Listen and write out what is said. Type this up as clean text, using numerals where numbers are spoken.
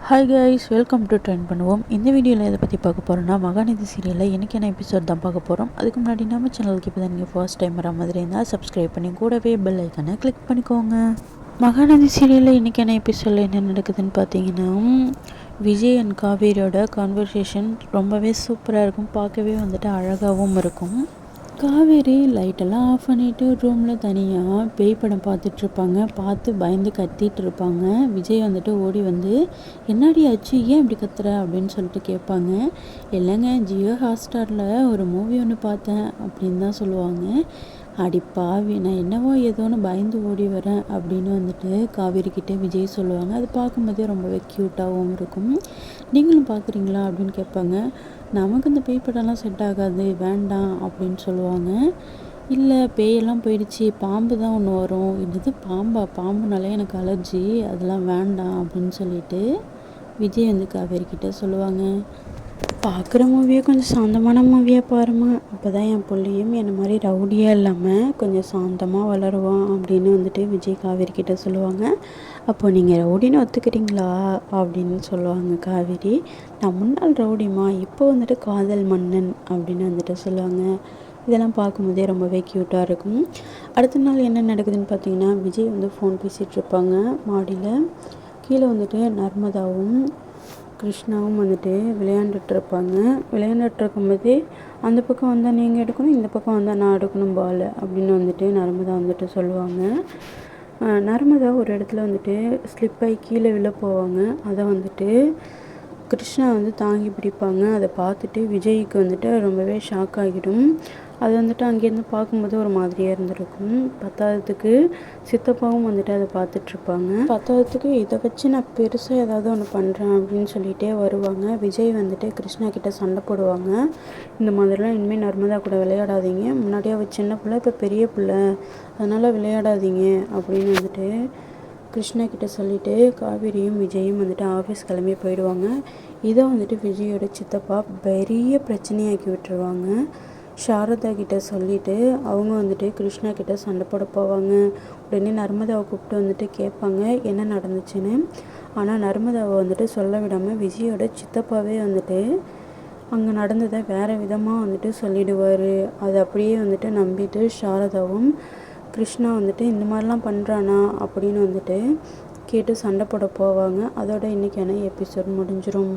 Hi guys, welcome to trend பண்ணுவோம். இந்த வீடியோவில் எதை பற்றி பார்க்க போகிறோன்னா, மகாநதி சீரியலில் இன்றைக்கான எபிசோட் தான் பார்க்க போகிறோம். அதுக்கு முன்னாடி நம்ம சேனலுக்கு இப்போ தான் நீங்கள் ஃபர்ஸ்ட் டைம் வர மாதிரி இருந்தால் சப்ஸ்கிரைப் பண்ணி கூடவே பெல் ஐக்கானை கிளிக் பண்ணிக்கோங்க. மகாநதி சீரியலில் இன்றைக்கான எபிசோடில் என்ன நடக்குதுன்னு பார்த்தீங்கன்னா, விஜய் அண்ட் காவேரியோட கான்வர்சேஷன் ரொம்பவே சூப்பராக இருக்கும். பார்க்கவே வந்துட்டு அழகாகவும் இருக்கும். காவேரி லைட்டெல்லாம் ஆஃப் பண்ணிவிட்டு ரூமில் தனியாக பேய் படம் பார்த்துட்ருப்பாங்க. பார்த்து பயந்து கத்திட்டு இருப்பாங்க. விஜய் வந்துட்டு ஓடி வந்து, என்னடி ஆச்சு, ஏன் இப்படி கத்துற அப்படின்னு சொல்லிட்டு கேட்பாங்க. இல்லைங்க, ஜியோ ஹாட்ஸ்டாரில் ஒரு மூவி ஒன்று பார்த்தேன் அப்படின்னு தான் சொல்லுவாங்க. அடி பாவி, நான் என்னவோ ஏதோன்னு பயந்து ஓடி வரேன் அப்படின்னு வந்துட்டு காவேரிக்கிட்டே விஜய் சொல்லுவாங்க. அது பார்க்கும்போதே ரொம்பவே க்யூட்டாகவும் இருக்கும். நீங்களும் பார்க்குறீங்களா அப்படின்னு கேட்பாங்க. நமக்கு இந்த பேய் படம்லாம் செட் ஆகாது, வேண்டாம் அப்படின்னு சொல்லுவாங்க. இல்லை, பேயெல்லாம் போயிடுச்சு, பாம்பு தான் ஒன்று வரும். இது பாம்பா? பாம்புனாலே எனக்கு அலர்ஜி, அதெல்லாம் வேண்டாம் அப்படின்னு சொல்லிட்டு விஜய் வந்து காவேரிக்கிட்ட சொல்லுவாங்க. பார்க்குற மூவியை கொஞ்சம் சாந்தமான மூவியாக பாருமா, அப்போ தான் என் பிள்ளையும் என்னை மாதிரி ரவுடியாக இல்லாமல் கொஞ்சம் சாந்தமாக வளருவான் அப்படின்னு வந்துட்டு விஜய் காவேரிக்கிட்ட சொல்லுவாங்க. அப்போது நீங்கள் ரவுடின்னு ஒத்துக்கிறீங்களா அப்படின்னு சொல்லுவாங்க காவேரி. நான் முன்னாள் ரவுடிமா, இப்போ வந்துட்டு காதல் மன்னன் அப்படின்னு வந்துட்டு சொல்லுவாங்க. இதெல்லாம் பார்க்கும்போதே ரொம்பவே க்யூட்டாக இருக்கும். அடுத்த நாள் என்ன நடக்குதுன்னு பார்த்தீங்கன்னா, விஜய் வந்து ஃபோன் பேசிகிட்ருப்பாங்க மாடியில். கீழே வந்துட்டு நர்மதாவும் கிருஷ்ணாவும் வந்துட்டு விளையாண்டுட்ருப்பாங்க. விளையாண்டுட்ருக்கும்போதே அந்த பக்கம் வந்தால் நீங்கள் எடுக்கணும், இந்த பக்கம் வந்தால் நான் எடுக்கணும் பால் அப்படின்னு வந்துட்டு நர்மதா வந்துட்டு சொல்லுவாங்க. நர்மதா ஒரு இடத்துல வந்துட்டு ஸ்லிப்பாகி கீழே விழ போவாங்க. அதை வந்துட்டு கிருஷ்ணா வந்து தாங்கி பிடிப்பாங்க. அதை பார்த்துட்டு விஜய்க்கு வந்துட்டு ரொம்பவே ஷாக் ஆகிடும். அது வந்துட்டு அங்கேருந்து பார்க்கும்போது ஒரு மாதிரியாக இருந்திருக்கும். பத்தாவதுக்கு சித்தப்பாவும் வந்துட்டு அதை பார்த்துட்ருப்பாங்க. பத்தாவதுக்கு இதை வச்சு நான் பெருசாக ஏதாவது ஒன்று பண்ணுறேன் அப்படின்னு சொல்லிகிட்டே வருவாங்க. விஜய் வந்துட்டு கிருஷ்ணா கிட்டே சண்டை போடுவாங்க. இந்த மாதிரிலாம் இனிமேல் நர்மதா கூட விளையாடாதீங்க, முன்னாடியே அவள் சின்ன பிள்ளை, இப்போ பெரிய பிள்ளை, அதனால் விளையாடாதீங்க அப்படின்னு வந்துட்டு கிருஷ்ணா கிட்டே சொல்லிவிட்டு காவேரியும் விஜயும் வந்துட்டு ஆஃபீஸ் கிளம்பி போயிடுவாங்க. இதை வந்துட்டு விஜயோட சித்தப்பா பெரிய பிரச்சனையாக்கி விட்டுருவாங்க. சாரதா கிட்டே சொல்லிவிட்டு அவங்க வந்துட்டு கிருஷ்ணா கிட்டே சண்டை போட போவாங்க. உடனே நர்மதாவை கூப்பிட்டு வந்துட்டு கேட்பாங்க என்ன நடந்துச்சுன்னு. ஆனால் நர்மதாவை வந்துட்டு சொல்ல விடாமல் விஜயோட சித்தப்பாவே வந்துட்டு அங்கே நடந்ததை வேறு விதமாக வந்துட்டு சொல்லிடுவார். அதை அப்படியே வந்துட்டு நம்பிட்டு சாரதாவும் கிருஷ்ணா வந்துட்டு இந்த மாதிரிலாம் பண்ணுறானா அப்படின்னு வந்துட்டு கேட்டு சண்டை போட போவாங்க. அதோட இன்றைக்கான எபிசோட் முடிஞ்சிடும்.